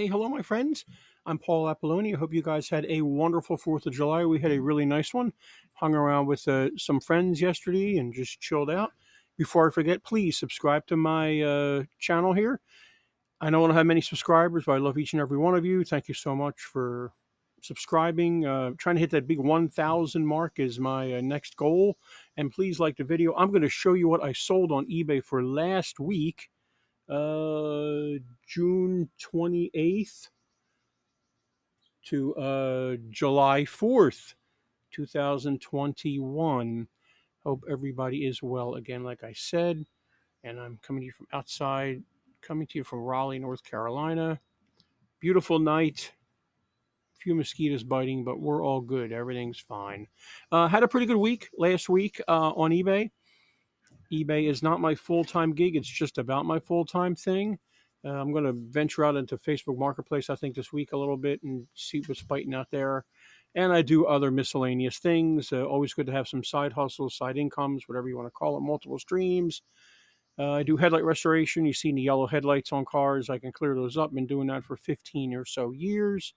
Hey, hello, my friends. I'm Paul Apolloni. I hope you guys had a wonderful 4th of July. We had a really nice one. Hung around with some friends yesterday and just chilled out. Before I forget, please subscribe to my channel here. I don't have many subscribers, but I love each and every one of you. Thank you so much for subscribing. Trying to hit that big 1,000 mark is my next goal. And please like the video. I'm going to show you what I sold on eBay for last week, June 28th to July 4th, 2021. Hope everybody is well again, like I said. And I'm coming to you from outside, coming to you from Raleigh, North Carolina. Beautiful night. Few mosquitoes biting, but we're all good. Everything's fine. Had a pretty good week last week on eBay. eBay is not my full-time gig. It's just about my full-time thing. I'm going to venture out into Facebook Marketplace, I think, this week a little bit and see what's biting out there. And I do other miscellaneous things. Always good to have some side hustles, side incomes, whatever you want to call it, multiple streams. I do headlight restoration. You've seen the yellow headlights on cars. I can clear those up. Been doing that for 15 or so years.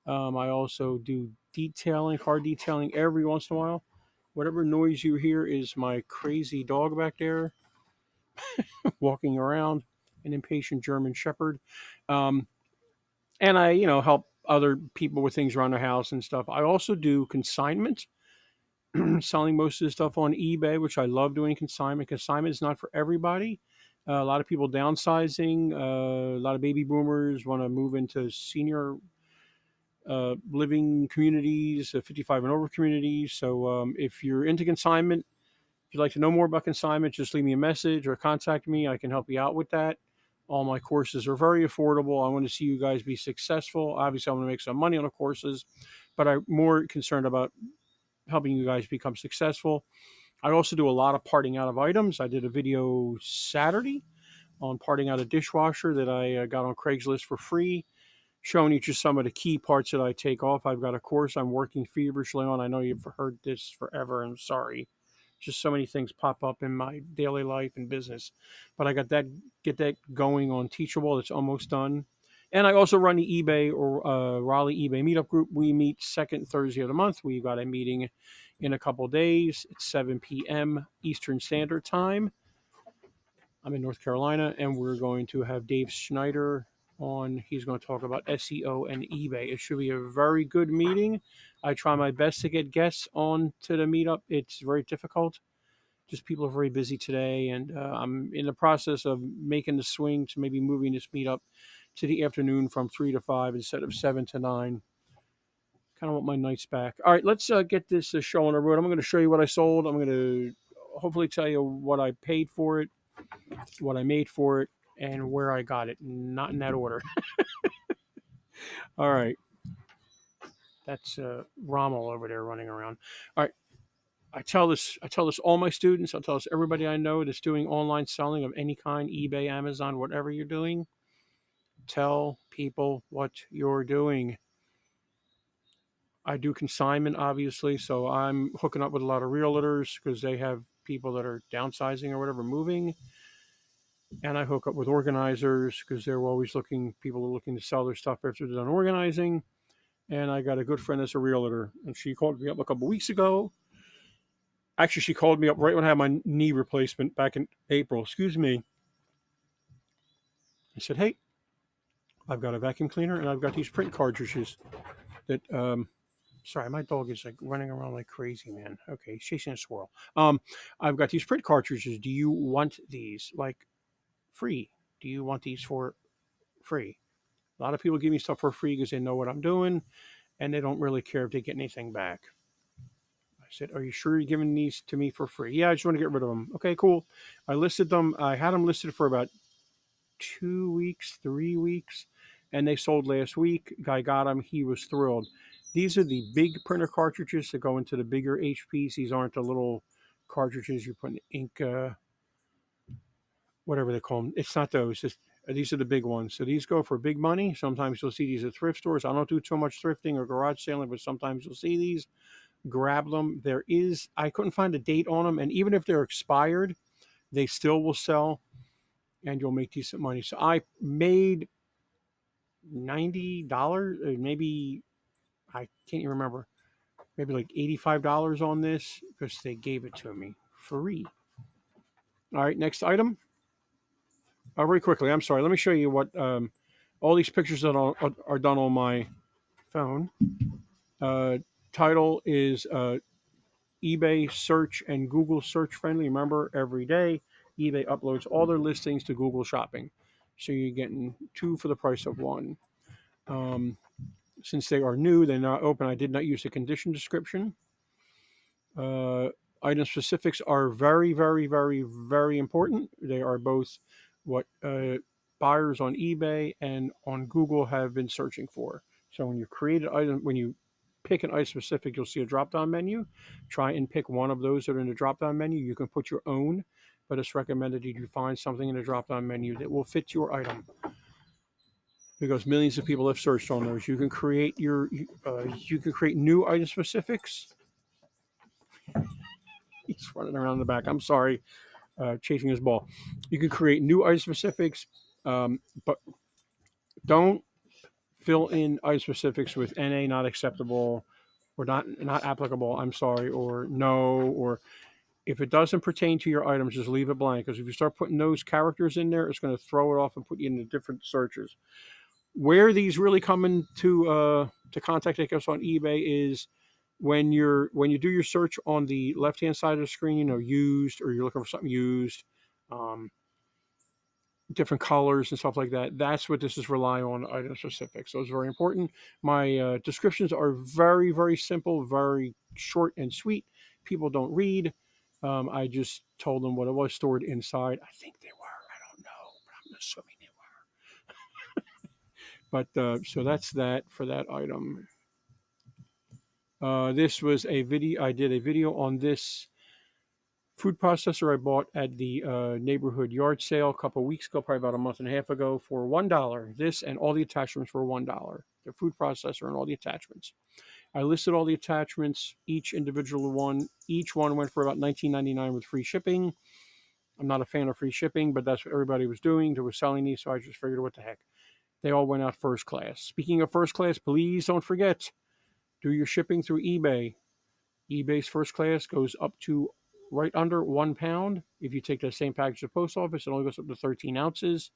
I also do detailing, car detailing every once in a while. Whatever noise you hear is my crazy dog back there walking around, an impatient German Shepherd. Um, and I, help other people with things around their house and stuff. I also do consignment, selling most of the stuff on eBay, which I love doing consignment. Consignment is not for everybody. A lot of people downsizing. A lot of baby boomers want to move into senior living communities, 55 and over communities. So if you're into consignment, if you'd like to know more about consignment, just leave me a message or contact me. I can help you out with that. All my courses are very affordable. I want to see you guys be successful. Obviously, I want to make some money on the courses, but I'm more concerned about helping you guys become successful. I also do a lot of parting out of items. I did a video Saturday on parting out a dishwasher that I got on Craigslist for free, showing you just some of the key parts that I take off. I've got a course I'm working feverishly on. I know you've heard this forever. I'm sorry. Just so many things pop up in my daily life and business. But I got that, get that going on Teachable. It's almost done. And I also run the eBay or Raleigh eBay Meetup Group. We meet second Thursday of the month. We've got a meeting in a couple days. It's 7 p.m. Eastern Standard Time. I'm in North Carolina, and we're going to have Dave Schneider on. He's going to talk about SEO and eBay. It should be a very good meeting. I try my best to get guests on to the meetup. It's very difficult. Just people are very busy today, and I'm in the process of making the swing to maybe moving this meetup to the afternoon from 3 to 5 instead of 7 to 9. Kind of want my nights back. All right, let's get this show on the road. I'm going to show you what I sold. I'm going to hopefully tell you what I paid for it, what I made for it, and where I got it. Not in that order. All right. That's Rommel over there running around. All right. I tell this all my students. I tell this everybody I know that's doing online selling of any kind, eBay, Amazon, whatever you're doing. Tell people what you're doing. I do consignment, obviously, so I'm hooking up with a lot of realtors because they have people that are downsizing or whatever, moving. And I hook up with organizers because they're always people are looking to sell their stuff after they're done organizing. And I got a good friend that's a realtor, and she called me up a couple weeks ago. Actually, she called me up right when I had my knee replacement back in April. Excuse me. I said, "Hey, I've got a vacuum cleaner and I've got these print cartridges that." Sorry, my dog is like running around like crazy, man. Okay, he's chasing a squirrel. I've got these print cartridges. Do you want these like free? Do you want these for free? A lot of people give me stuff for free because they know what I'm doing, and they don't really care if they get anything back. I said, "Are you sure you're giving these to me for free?" "Yeah, I just want to get rid of them." "Okay, cool." I listed them. I had them listed for about 2 weeks, 3 weeks, and they sold last week. Guy got them. He was thrilled. These are the big printer cartridges that go into the bigger HPs. These aren't the little cartridges you put in ink, whatever they call them. It's not those. These are the big ones. So these go for big money. Sometimes you'll see these at thrift stores. I don't do too much thrifting or garage selling, but sometimes you'll see these. Grab them. I couldn't find a date on them, and even if they're expired, they still will sell, and you'll make decent money. So I made $90, maybe I can't even remember, maybe like $85 on this because they gave it to me free. All right, next item. Very quickly, I'm sorry. Let me show you what all these pictures that are done on my phone. Uh, Title is eBay search and Google search friendly. Remember, every day eBay uploads all their listings to Google Shopping, so you're getting two for the price of one. Um, since they are new, they're not open. I did not use a condition description. Uh, Item specifics are very, very, very, very important. They are both what buyers on eBay and on Google have been searching for. So when you create an item, when you pick an item specific, you'll see a drop down menu. Try and pick one of those that are in the drop down menu. You can put your own, but it's recommended that you find something in the drop down menu that will fit your item, because millions of people have searched on those. You can create you can create new item specifics. He's running around in the back. I'm sorry, chasing his ball. You can create new item specifics, but don't fill in item specifics with NA not acceptable or not applicable. I'm sorry, or no, or if it doesn't pertain to your items, just leave it blank. Because if you start putting those characters in there, it's going to throw it off and put you into different searches. Where these really come into to contact us on eBay is when you do your search on the left hand side of the screen, used, or you're looking for something used, um, different colors and stuff like that. That's what this is relying on, item specific. So it's very important. My descriptions are very, very simple, very short and sweet. People don't read. I just told them what it was stored inside. I think they were. I don't know, but I'm assuming they were. But so that's that for that item. This was a video. I did a video on this food processor I bought at the neighborhood yard sale a couple of weeks ago, probably about a month and a half ago, for $1. This and all the attachments for $1. The food processor and all the attachments. I listed all the attachments, each individual one. Each one went for about $19.99 with free shipping. I'm not a fan of free shipping, but that's what everybody was doing. They were selling these, so I just figured, what the heck. They all went out first class. Speaking of first class, please don't forget, do your shipping through eBay. eBay's first class goes up to right under 1 pound. If you take that same package to the post office, it only goes up to 13 ounces.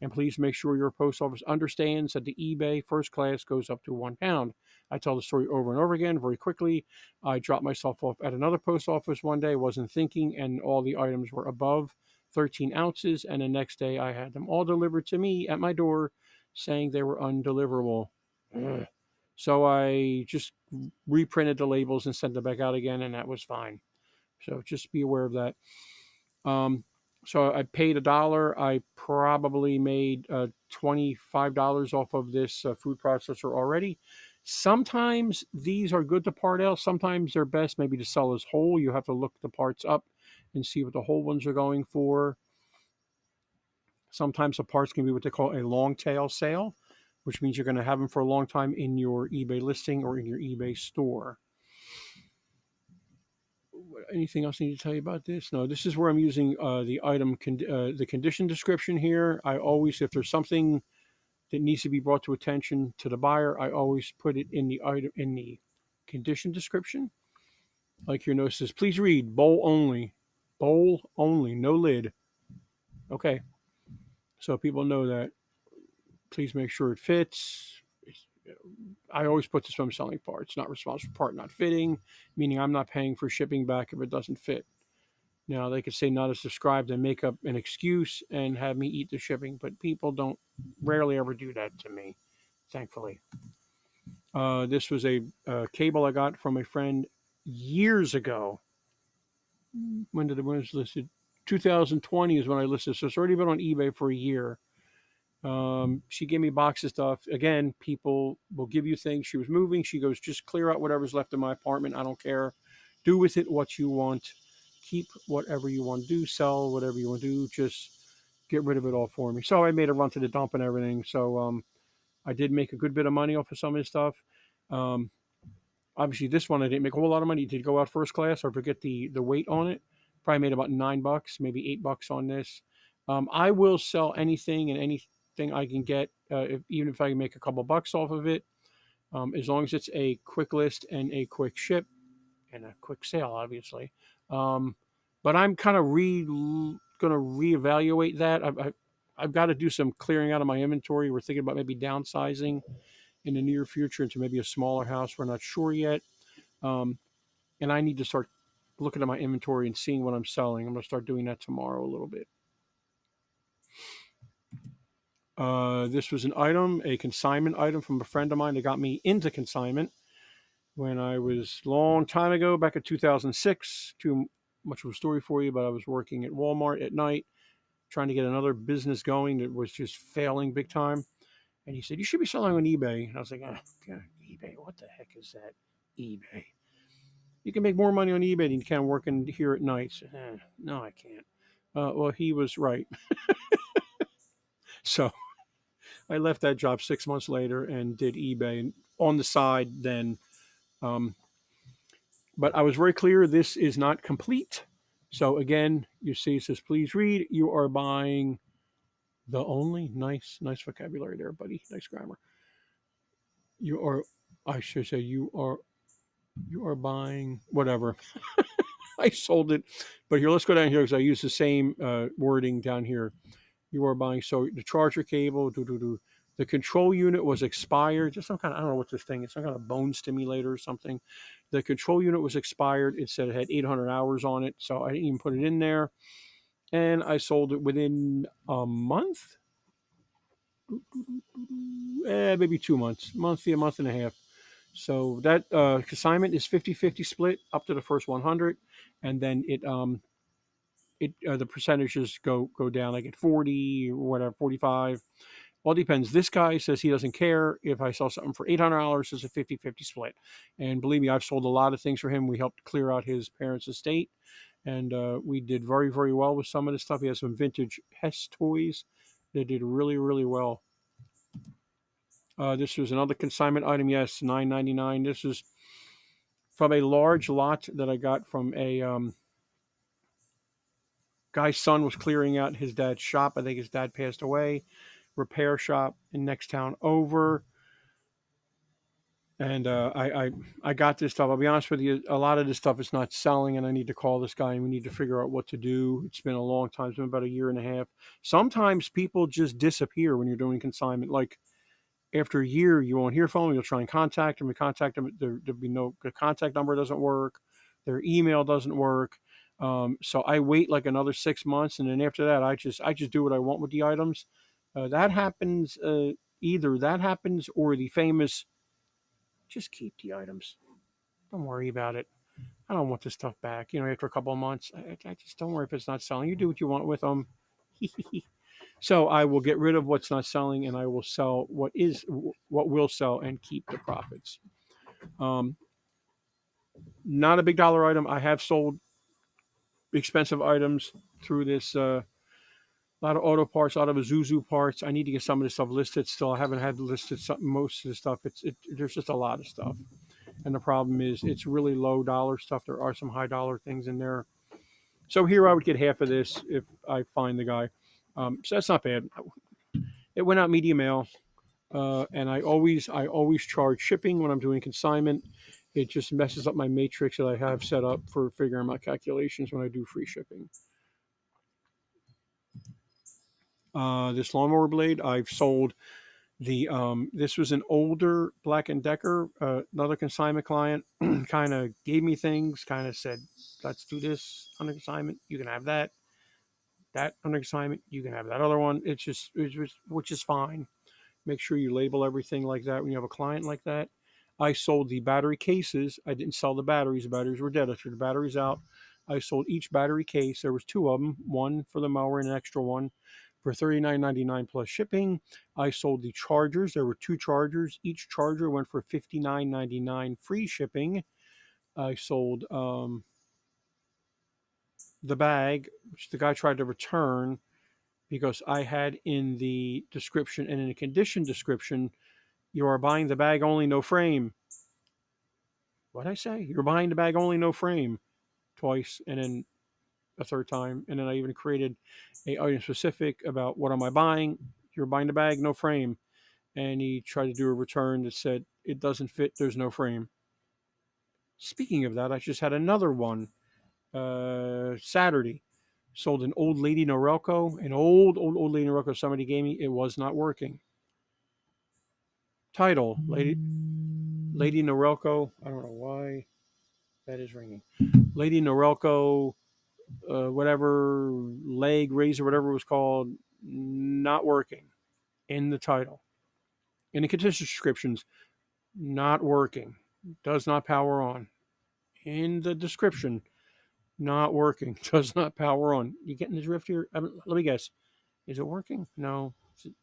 And please make sure your post office understands that the eBay first class goes up to 1 pound. I tell the story over and over again very quickly. I dropped myself off at another post office one day, wasn't thinking, and all the items were above 13 ounces. And the next day I had them all delivered to me at my door saying they were undeliverable. Ugh. So I just reprinted the labels and sent them back out again, and that was fine. So just be aware of that. So I paid $1. I probably made $25 off of this food processor already. Sometimes these are good to part out. Sometimes they're best maybe to sell as whole. You have to look the parts up and see what the whole ones are going for. Sometimes the parts can be what they call a long tail sale, which means you're going to have them for a long time in your eBay listing or in your eBay store. Anything else I need to tell you about this? No, this is where I'm using the item, the condition description here. I always, if there's something that needs to be brought to attention to the buyer, I always put it in the item, in the condition description. Like your note says, please read bowl only, no lid. Okay, so people know that. Please make sure it fits. I always put this when I'm selling parts, not responsible for part not fitting, meaning I'm not paying for shipping back if it doesn't fit. Now, they could say not as described and make up an excuse and have me eat the shipping, but people don't rarely ever do that to me, thankfully. This was a cable I got from a friend years ago. When it was listed? 2020 is when I listed, so it's already been on eBay for a year. She gave me a box of stuff. Again, people will give you things. She was moving. She goes, just clear out whatever's left in my apartment. I don't care. Do with it what you want. Keep whatever you want to do. Sell whatever you want to do. Just get rid of it all for me. So I made a run to the dump and everything. So I did make a good bit of money off of some of this stuff. Obviously, this one I didn't make a whole lot of money. It did go out first class. I forget the weight on it. Probably made about $9, maybe $8 on this. I will sell anything and anything thing I can get, even if I can make a couple bucks off of it, as long as it's a quick list and a quick ship and a quick sale, obviously. Um, but I'm kind of going to reevaluate that. I've got to do some clearing out of my inventory. We're thinking about maybe downsizing in the near future into maybe a smaller house. We're not sure yet. Um, and I need to start looking at my inventory and seeing what I'm selling. I'm going to start doing that tomorrow a little bit. This was a consignment item from a friend of mine that got me into consignment when I was long time ago, back in 2006. Too much of a story for you, but I was working at Walmart at night, trying to get another business going that was just failing big time. And he said, "You should be selling on eBay." And I was like, God, eBay? What the heck is that? eBay. You can make more money on eBay than you can working here at nights. No, I can't. Well, he was right. So I left that job 6 months later and did eBay on the side then. Um, but I was very clear this is not complete. So again, you see, it says, please read. You are buying the only nice vocabulary there, buddy. Nice grammar. You are, I should say, you are buying whatever. I sold it, but here, let's go down here because I use the same wording down here. You are buying, so the charger cable, the control unit was expired. Just some kind of, I don't know what this thing is, some kind of bone stimulator or something. The control unit was expired. It said it had 800 hours on it, so I didn't even put it in there. And I sold it within a month, maybe 2 months, a month and a half. So that consignment is 50-50 split up to the first 100, and then the percentages go down. I get 40 or whatever, 45. Well, it depends. This guy says he doesn't care if I sell something for $800. It's a 50-50 split. And believe me, I've sold a lot of things for him. We helped clear out his parents' estate, and we did very, very well with some of this stuff. He has some vintage Hess toys that did really, really well. This was another consignment item. Yes, $9.99. This is from a large lot that I got from a guy's son was clearing out his dad's shop. I think his dad passed away. Repair shop in next town over. And I got this stuff. I'll be honest with you, a lot of this stuff is not selling, and I need to call this guy and we need to figure out what to do. It's been a long time. It's been about a year and a half. Sometimes people just disappear when you're doing consignment. Like after a year, you won't hear from them. You'll try and contact them. You contact them. There'll be no, the contact number doesn't work. Their email doesn't work. So I wait like another 6 months, and then after that, I just do what I want with the items. That happens. Either that happens or the famous, just keep the items. Don't worry about it. I don't want this stuff back. After a couple of months, I just don't worry if it's not selling. You do what you want with them. So I will get rid of what's not selling, and I will sell what will sell and keep the profits. Not a big dollar item. I have sold expensive items through this. A lot of auto parts, a lot of Isuzu parts. I need to get some of this stuff listed still. I haven't had listed most of the stuff. There's just a lot of stuff. And the problem is it's really low dollar stuff. There are some high dollar things in there. So here I would get half of this if I find the guy. So that's not bad. It went out media mail, and I always charge shipping when I'm doing consignment. It just messes up my matrix that I have set up for figuring my calculations when I do free shipping. This lawnmower blade I've sold. This was an older Black & Decker. Another consignment client kind of gave me things, kind of said, let's do this on consignment. You can have that on consignment. You can have that other one. Which is fine. Make sure you label everything like that when you have a client like that. I sold the battery cases. I didn't sell the batteries. The batteries were dead. I threw the batteries out. I sold each battery case. There was two of them, one for the mower and an extra one, for $39.99 plus shipping. I sold the chargers. There were two chargers. Each charger went for $59.99 free shipping. I sold the bag, which the guy tried to return because I had in the description and in the condition description, you are buying the bag only, no frame. What'd I say? You're buying the bag only, no frame, twice, and then a third time. And then I even created a item specific about what am I buying. You were buying the bag, no frame. And he tried to do a return that said, it doesn't fit, there's no frame. Speaking of that, I just had another one Saturday. Sold an old lady Norelco, an old lady Norelco somebody gave me. It was not working. Title, Lady Norelco. I don't know why that is ringing. Lady Norelco, whatever, leg razor, whatever it was called, not working. In the title. In the condition descriptions, not working. Does not power on. In the description, not working. Does not power on. You getting the drift here? Let me guess. Is it working? No. Is it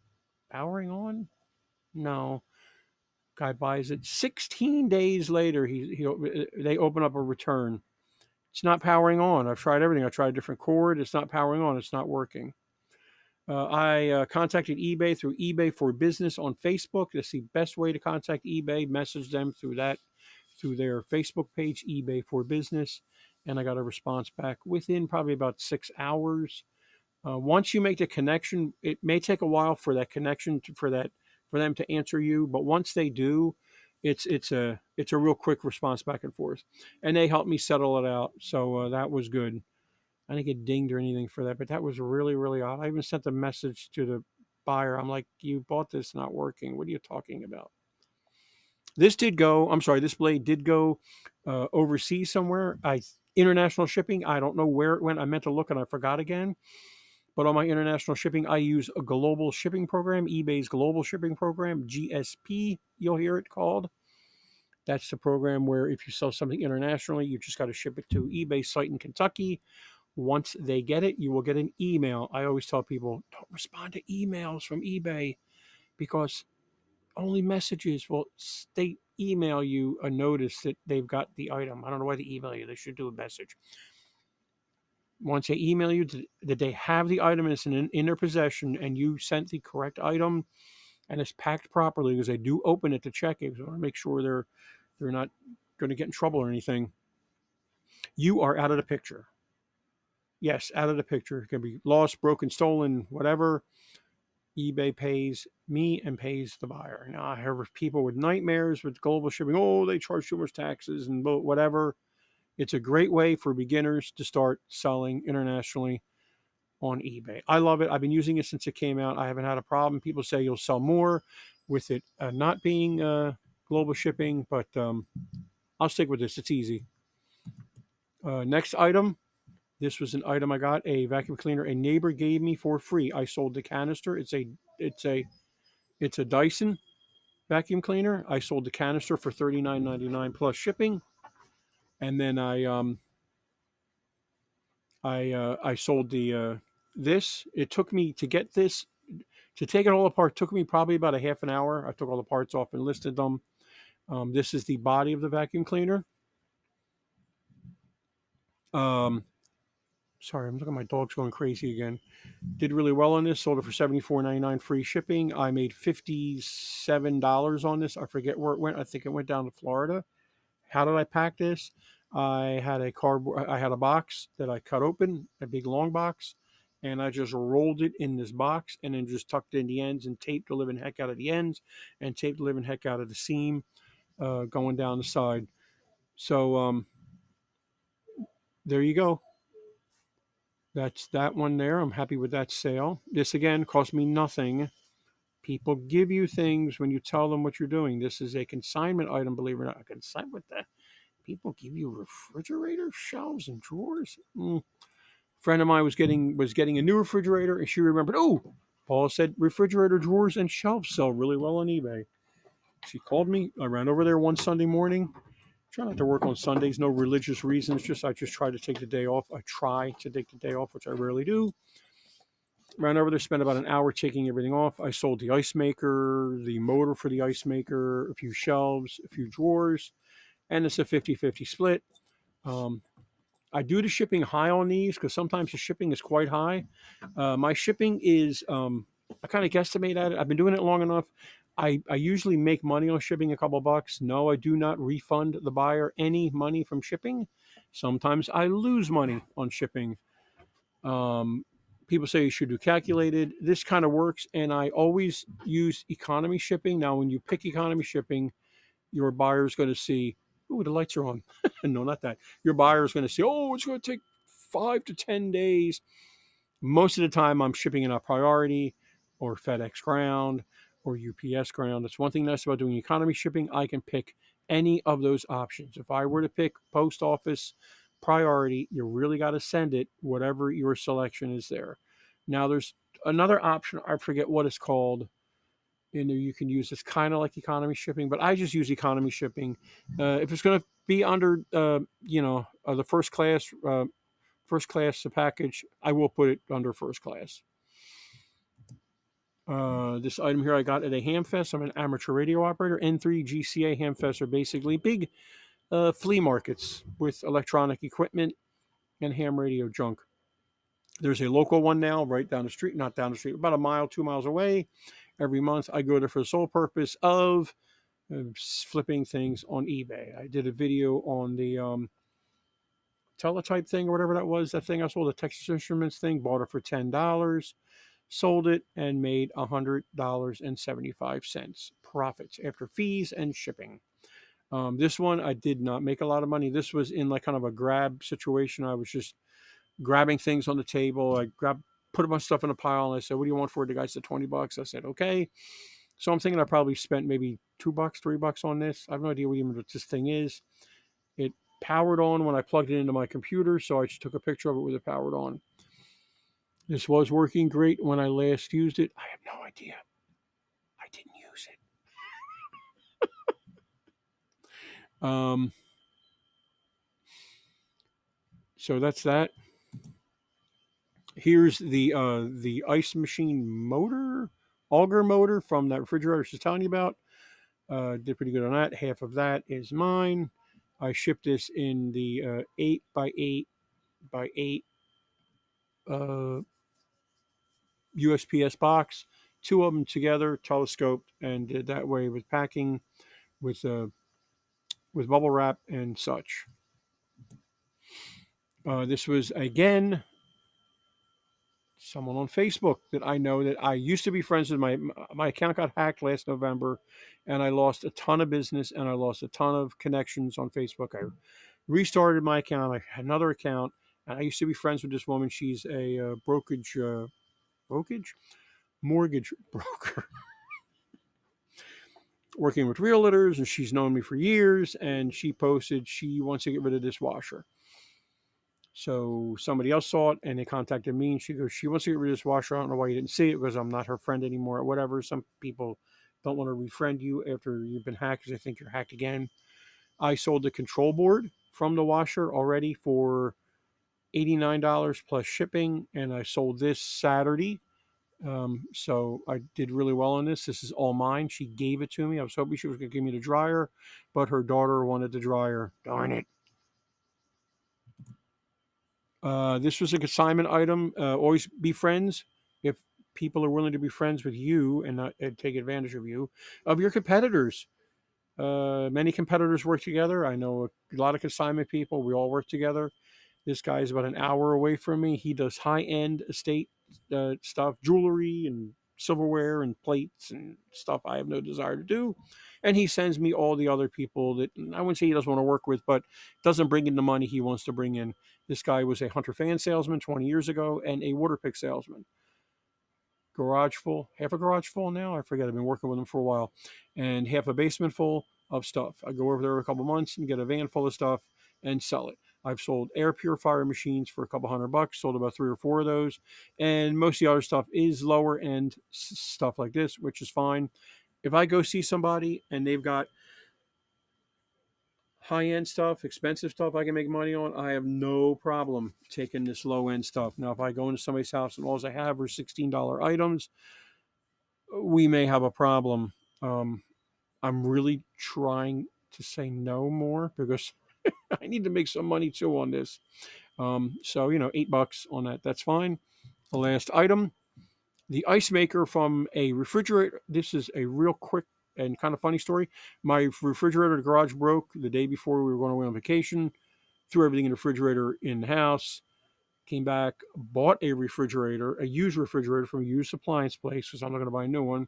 powering on? No. Guy buys it. 16 days later, they open up a return. It's not powering on. I've tried everything. I tried a different cord. It's not powering on. It's not working. I contacted eBay through eBay for Business on Facebook. That's the best way to contact eBay. Message them through their Facebook page, eBay for Business, and I got a response back within probably about 6 hours. Once you make the connection, it may take a while for that connection for them to answer you, but once they do, it's a real quick response back and forth, and they helped me settle it out. So that was good. I didn't get dinged or anything for that, but that was really, really odd. I even sent a message to the buyer. I'm like, you bought this, not working. What are you talking about? This blade did go overseas somewhere. International shipping. I don't know where it went. I meant to look and I forgot again. But on my international shipping, I use a global shipping program, eBay's global shipping program, GSP, you'll hear it called. That's the program where if you sell something internationally, you just got to ship it to eBay site in Kentucky. Once they get it, you will get an email. I always tell people, don't respond to emails from eBay because only messages will, they email you a notice that they've got the item. I don't know why they email you. They should do a message. Once they email you that they have the item and it's in their possession and you sent the correct item and it's packed properly, because they do open it to check it. So I want to make sure they're not going to get in trouble or anything. You are out of the picture. Yes, out of the picture. It can be lost, broken, stolen, whatever. eBay pays me and pays the buyer. Now, I have people with nightmares with global shipping. Oh, they charge too much taxes and whatever. It's a great way for beginners to start selling internationally on eBay. I love it. I've been using it since it came out. I haven't had a problem. People say you'll sell more with it not being global shipping, but I'll stick with this. It's easy. Next item. This was an item I got, a vacuum cleaner a neighbor gave me for free. I sold the canister. It's a Dyson vacuum cleaner. I sold the canister for $39.99 plus shipping, and then I sold the this. It took me to get this, to take it all apart. Took me probably about a half an hour. I took all the parts off and listed them. This is the body of the vacuum cleaner. Sorry, I'm looking at my dog's going crazy again. Did really well on this. Sold it for $74.99 free shipping. I made $57 on this. I forget where it went. I think it went down to Florida. How did I pack this? I had a box that I cut open, a big long box, and I just rolled it in this box and then just tucked in the ends and taped the living heck out of the ends and taped the living heck out of the seam going down the side. So there you go. That's that one there. I'm happy with that sale. This again cost me nothing. People give you things when you tell them what you're doing. This is a consignment item, believe it or not. A consignment, what the? People give you refrigerator shelves and drawers. Friend of mine was getting a new refrigerator, and she remembered. Oh, Paul said refrigerator drawers and shelves sell really well on eBay. She called me. I ran over there one Sunday morning. Try not to work on Sundays, no religious reasons. I just try to take the day off. I try to take the day off, which I rarely do. Ran over there, spent about an hour taking everything off. I sold the ice maker, the motor for the ice maker, a few shelves, a few drawers, and it's a 50-50 split. I do the shipping high on these because sometimes the shipping is quite high. My shipping is, I kind of guesstimate at it. I've been doing it long enough. I usually make money on shipping, a couple bucks. No, I do not refund the buyer any money from shipping. Sometimes I lose money on shipping. People say you should do calculated. This kind of works, and I always use economy shipping. Now, when you pick economy shipping, your buyer is going to see, oh, the lights are on. No, not that. Your buyer is going to see, oh, it's going to take 5 to 10 days. Most of the time, I'm shipping in a priority or FedEx ground or UPS ground. That's one thing nice about doing economy shipping. I can pick any of those options. If I were to pick post office priority, you really got to send it, whatever your selection is there. Now, there's another option. I forget what it's called. And you can use this kind of like economy shipping, but I just use economy shipping. If it's going to be under, the first class package, I will put it under first class. This item here I got at a Hamfest. I'm an amateur radio operator. N3 GCA Hamfests are basically big flea markets with electronic equipment and ham radio junk. There's a local one now right down the street, not down the street, about a mile, 2 miles away. Every month I go there for the sole purpose of flipping things on eBay. I did a video on the teletype thing or whatever that was, that thing I sold, the Texas Instruments thing, bought it for $10, sold it, and made $100.75 profits after fees and shipping. This one, I did not make a lot of money. This was in like kind of a grab situation. I was just grabbing things on the table. Put a bunch of stuff in a pile, and I said, what do you want for it? The guy said $20. I said, okay. So I'm thinking I probably spent maybe $2, $3 on this. I have no idea what this thing is. It powered on when I plugged it into my computer, so I just took a picture of it with it powered on. This was working great when I last used it. I have no idea. I didn't use it. So that's that. Here's the ice machine motor, auger motor from that refrigerator I was just telling you about. Did pretty good on that. Half of that is mine. I shipped this in the 8x8x8 USPS box. 2 of them together, telescoped, and did that way with packing, with bubble wrap and such. This was again someone on Facebook that I know that I used to be friends with. My account got hacked last November, and I lost a ton of business and I lost a ton of connections on Facebook. I restarted my account. I had another account, and I used to be friends with this woman. She's a mortgage broker, working with realtors, and she's known me for years. And she posted she wants to get rid of this washer. So somebody else saw it, and they contacted me, and she goes, she wants to get rid of this washer. I don't know why you didn't see it, because I'm not her friend anymore or whatever. Some people don't want to refriend you after you've been hacked because they think you're hacked again. I sold the control board from the washer already for $89 plus shipping, and I sold this Saturday. So I did really well on this. This is all mine. She gave it to me. I was hoping she was going to give me the dryer, but her daughter wanted the dryer. Darn it. This was a consignment item. Always be friends. If people are willing to be friends with you and not take advantage of you, of your competitors. Many competitors work together. I know a lot of consignment people. We all work together. This guy is about an hour away from me. He does high-end estate stuff, jewelry and silverware and plates and stuff I have no desire to do. And he sends me all the other people that I wouldn't say he doesn't want to work with, but doesn't bring in the money he wants to bring in. This guy was a Hunter fan salesman 20 years ago and a water pick salesman. Garage full, half a garage full now. I forget. I've been working with him for a while, and half a basement full of stuff. I go over there a couple months and get a van full of stuff and sell it. I've sold air purifier machines for a couple $100, sold about 3 or 4 of those. And most of the other stuff is lower end stuff like this, which is fine. If I go see somebody and they've got high-end stuff, expensive stuff I can make money on, I have no problem taking this low-end stuff. Now, if I go into somebody's house and all I have are $16 items, we may have a problem. I'm really trying to say no more because I need to make some money too on this. So, $8 on that. That's fine. The last item, the ice maker from a refrigerator. This is a real quick and kind of funny story. My refrigerator, the garage broke the day before we were going away on vacation. Threw everything in the refrigerator in the house. Came back, bought a refrigerator, a used refrigerator from a used appliance place because I'm not going to buy a new one,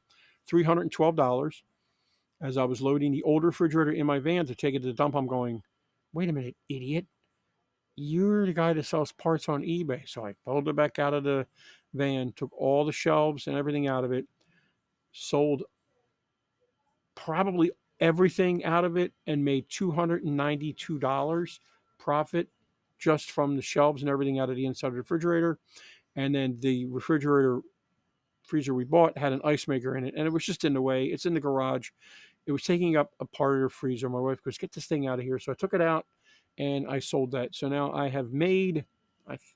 $312. As I was loading the old refrigerator in my van to take it to the dump, I'm going, wait a minute, idiot. You're the guy that sells parts on eBay. So I pulled it back out of the van, took all the shelves and everything out of it, sold probably everything out of it, and made $292 profit just from the shelves and everything out of the inside of the refrigerator. And then the freezer we bought had an ice maker in it, and it was just in the way. It's in the garage. It was taking up a part of the freezer. My wife goes, get this thing out of here. So I took it out and I sold that. So now I'm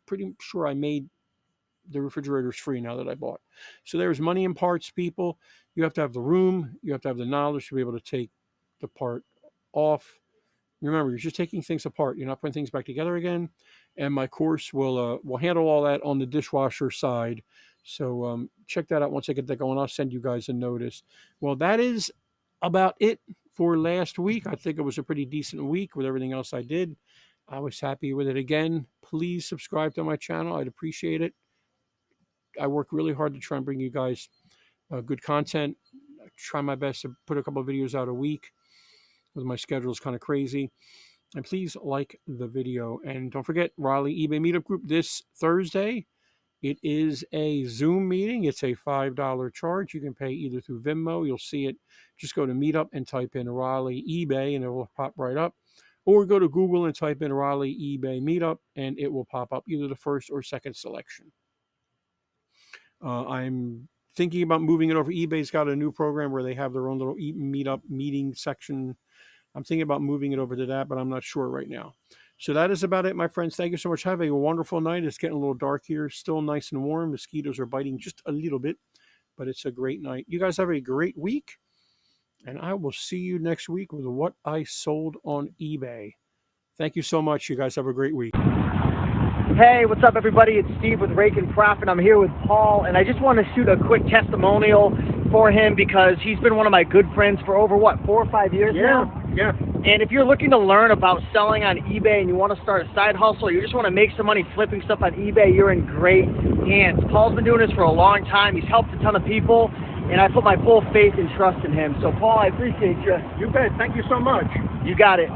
pretty sure I made the refrigerators free now that I bought. So there's money in parts, people. You have to have the room. You have to have the knowledge to be able to take the part off. Remember, you're just taking things apart. You're not putting things back together again. And my course will handle all that on the dishwasher side. So check that out once I get that going. I'll send you guys a notice. Well, that is about it for last week. I think it was a pretty decent week with everything else I did. I was happy with it. Again, please subscribe to my channel. I'd appreciate it. I work really hard to try and bring you guys good content. I try my best to put a couple of videos out a week, because my schedule is kind of crazy. And please like the video. And don't forget, Raleigh eBay Meetup Group this Thursday. It is a Zoom meeting. It's a $5 charge. You can pay either through Venmo. You'll see it. Just go to Meetup and type in Raleigh eBay, and it will pop right up. Or go to Google and type in Raleigh eBay Meetup, and it will pop up, either the first or second selection. I'm thinking about moving it over. eBay's got a new program where they have their own little Meetup meeting section. I'm thinking about moving it over to that, but I'm not sure right now. So that is about it, my friends. Thank you so much. Have a wonderful night. It's getting a little dark here. Still nice and warm. Mosquitoes are biting just a little bit, but it's a great night. You guys have a great week, and I will see you next week with what I sold on eBay. Thank you so much. You guys have a great week. Hey, what's up, everybody? It's Steve with Raiken Profits. I'm here with Paul, and I just want to shoot a quick testimonial for him because he's been one of my good friends for over, 4 or 5 years now? Yeah. And if you're looking to learn about selling on eBay and you want to start a side hustle, or you just want to make some money flipping stuff on eBay, you're in great hands. Paul's been doing this for a long time. He's helped a ton of people, and I put my full faith and trust in him. So, Paul, I appreciate you. You bet. Thank you so much. You got it.